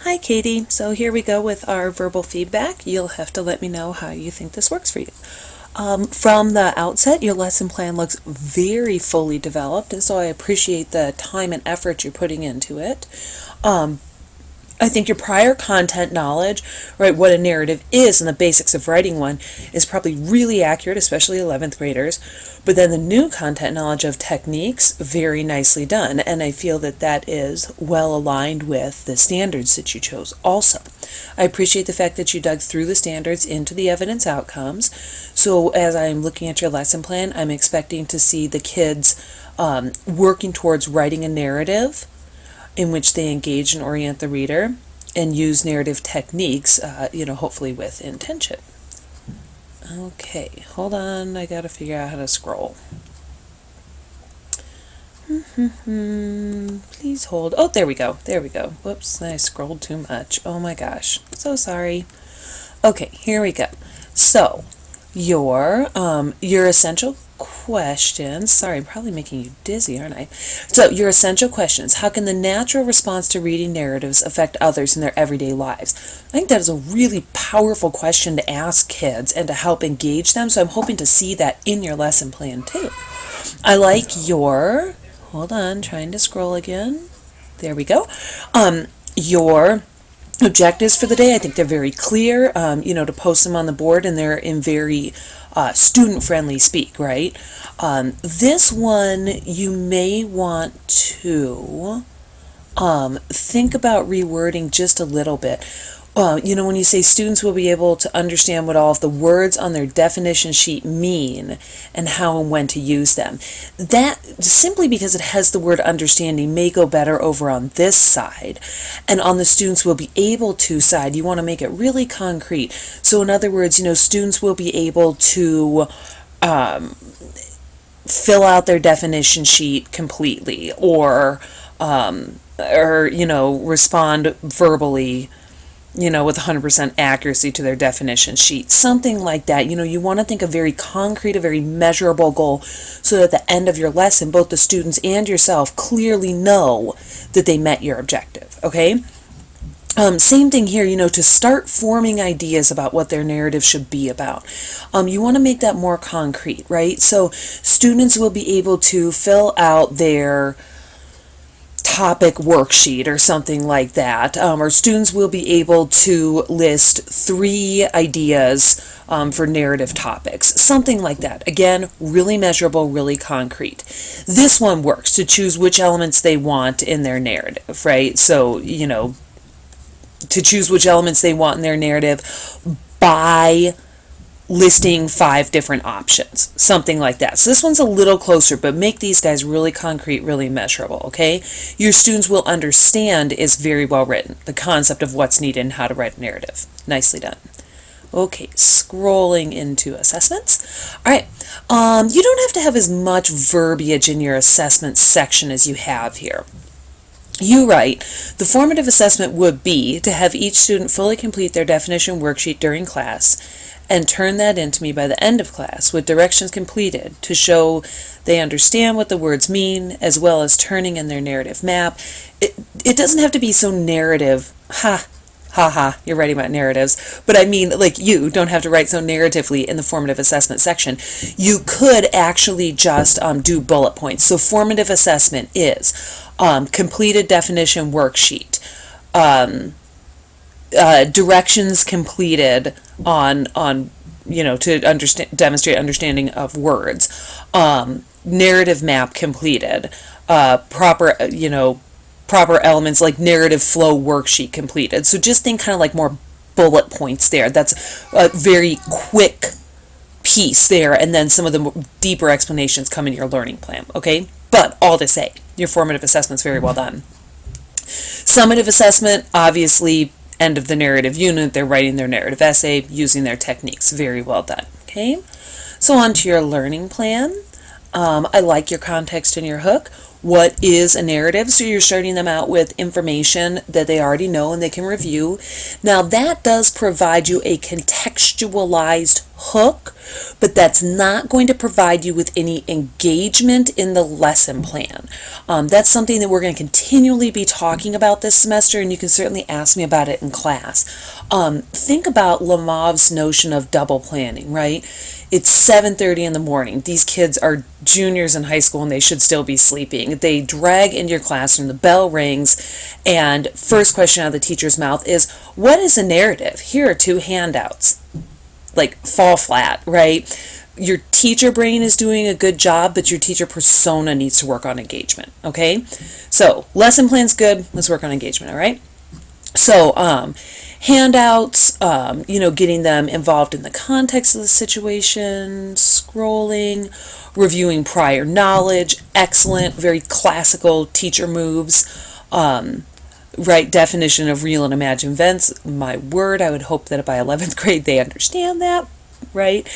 Hi Katie, so here we go with our verbal feedback. You'll have to let me know how you think this works for you. From the outset, your lesson plan looks very fully developed, and so I appreciate the time and effort you're putting into it. I think your prior content knowledge, right, what a narrative is and the basics of writing one is probably really accurate, especially 11th graders. But then the new content knowledge of techniques, very nicely done. And I feel that that is well aligned with the standards that you chose also. I appreciate the fact that you dug through the standards into the evidence outcomes. So as I'm looking at your lesson plan, I'm expecting to see the kids working towards writing a narrative in which they engage and orient the reader and use narrative techniques, hopefully with intention. Okay, hold on, I gotta figure out how to scroll. Please hold. Oh, there we go. Whoops, I scrolled too much. Oh my gosh, so sorry. Okay, here we go. So, your essential questions. Sorry, I'm probably making you dizzy, aren't I? So, your essential questions. How can the natural response to reading narratives affect others in their everyday lives? I think that is a really powerful question to ask kids and to help engage them. So I'm hoping to see that in your lesson plan too. I like your, hold on, trying to scroll again. There we go. Your objectives for the day, I think they're very clear, to post them on the board, and they're in very student-friendly speak, right? This one, you may want to think about rewording just a little bit. When you say students will be able to understand what all of the words on their definition sheet mean and how and when to use them. That, simply because it has the word understanding, may go better over on this side. And on the students will be able to side, you want to make it really concrete. So in other words, students will be able to fill out their definition sheet completely or respond verbally with 100% accuracy to their definition sheet. Something like that. You want to think a very concrete, a very measurable goal so that at the end of your lesson, both the students and yourself clearly know that they met your objective, okay? Same thing here, to start forming ideas about what their narrative should be about. You want to make that more concrete, right? So students will be able to fill out their topic worksheet or something like that, or students will be able to list 3 ideas for narrative topics, something like that. Again, really measurable, really concrete. This one works to choose which elements they want in their narrative, right? So, to choose which elements they want in their narrative by listing 5 different options, something like that. So this one's a little closer, but make these guys really concrete, really measurable, okay? Your students will understand is very well written, the concept of what's needed and how to write a narrative. Nicely done. Okay, scrolling into assessments. All right, you don't have to have as much verbiage in your assessment section as you have here. You write, the formative assessment would be to have each student fully complete their definition worksheet during class and turn that in to me by the end of class with directions completed to show they understand what the words mean, as well as turning in their narrative map. It doesn't have to be so narrative. You're writing about narratives. But I mean, you don't have to write so narratively in the formative assessment section. You could actually just do bullet points. So formative assessment is completed definition worksheet, directions completed on to demonstrate understanding of words, narrative map completed, proper elements like narrative flow worksheet completed. So just think kind of like more bullet points there. That's a very quick piece there, and then some of the deeper explanations come in your learning plan, okay? But all to say, your formative assessment's very well done. Summative assessment, obviously, end of the narrative unit, they're writing their narrative essay using their techniques. Very well done. Okay, so on to your learning plan. I like your context and your hook. what is a narrative. So you're starting them out with information that they already know and they can review. Now that does provide you a contextualized hook, but that's not going to provide you with any engagement in the lesson plan. That's something that we're going to continually be talking about this semester, and you can certainly ask me about it in class. Think about Lemav's notion of double planning, right? It's 7:30 in the morning. These kids are juniors in high school and they should still be sleeping. They drag into your classroom, the bell rings, and first question out of the teacher's mouth is, what is a narrative? Here are 2 handouts. Like, fall flat, right? Your teacher brain is doing a good job, but your teacher persona needs to work on engagement, okay? So, lesson plan's good, let's work on engagement, all right? So, handouts, getting them involved in the context of the situation, scrolling, reviewing prior knowledge, excellent, very classical teacher moves, right definition of real and imagined events. My word, I would hope that by 11th grade they understand that, right?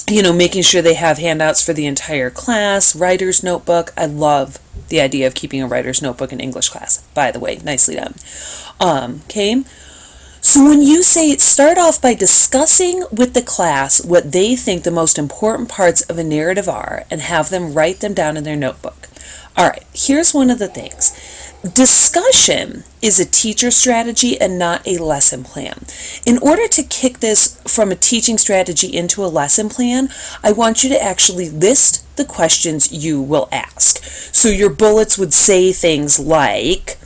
Making sure they have handouts for the entire class, writer's notebook. I love the idea of keeping a writer's notebook in English class, by the way. Nicely done. Okay. So when you say start off by discussing with the class what they think the most important parts of a narrative are and have them write them down in their notebook. All right, here's one of the things. Discussion is a teacher strategy and not a lesson plan. In order to kick this from a teaching strategy into a lesson plan, I want you to actually list the questions you will ask. So your bullets would say things like,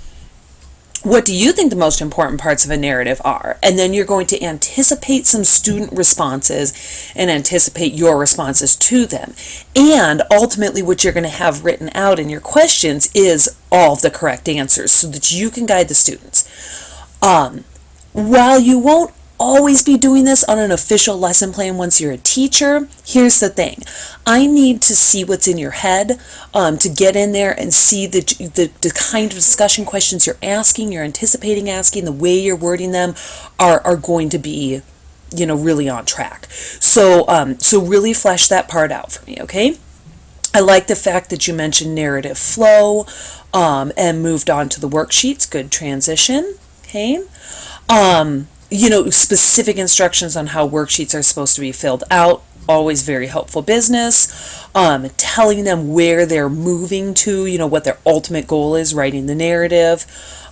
what do you think the most important parts of a narrative are? And then you're going to anticipate some student responses and anticipate your responses to them. And ultimately what you're going to have written out in your questions is all of the correct answers so that you can guide the students. While you won't always be doing this on an official lesson plan once you're a teacher, here's the thing. I need to see what's in your head to get in there and see the kind of discussion questions you're asking, you're anticipating asking, the way you're wording them are going to be, really on track. So really flesh that part out for me, okay? I like the fact that you mentioned narrative flow and moved on to the worksheets. Good transition, okay? Specific instructions on how worksheets are supposed to be filled out, always very helpful business. Telling them where they're moving to, what their ultimate goal is, writing the narrative,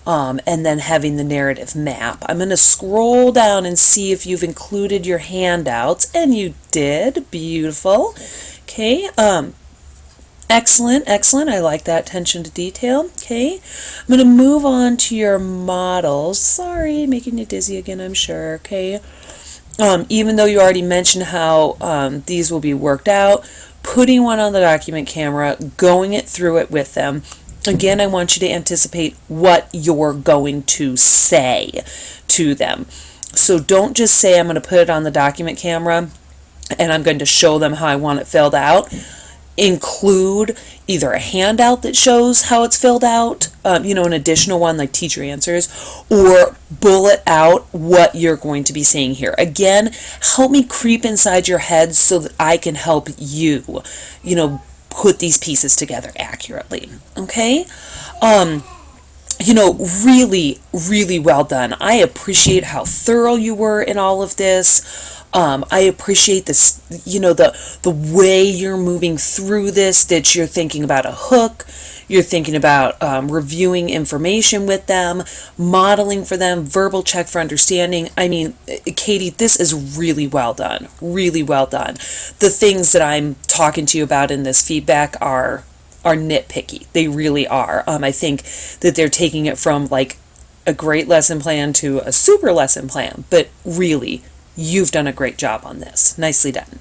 and then having the narrative map. I'm going to scroll down and see if you've included your handouts, and you did. Beautiful. Okay. Excellent. I like that attention to detail. Okay, I'm going to move on to your models. Sorry, making you dizzy again, I'm sure. Okay, even though you already mentioned how these will be worked out, putting one on the document camera, going through it with them. Again, I want you to anticipate what you're going to say to them. So don't just say, I'm going to put it on the document camera and I'm going to show them how I want it filled out. Include either a handout that shows how it's filled out, an additional one like teacher answers, or bullet out what you're going to be saying here. Again, help me creep inside your head so that I can help you, put these pieces together accurately. Okay? Really, really well done. I appreciate how thorough you were in all of this. I appreciate this, the way you're moving through this, that you're thinking about a hook, you're thinking about reviewing information with them, modeling for them, verbal check for understanding. I mean, Katie, this is really well done, really well done. The things that I'm talking to you about in this feedback are nitpicky. They really are. I think that they're taking it from like a great lesson plan to a super lesson plan, but really, you've done a great job on this. Nicely done.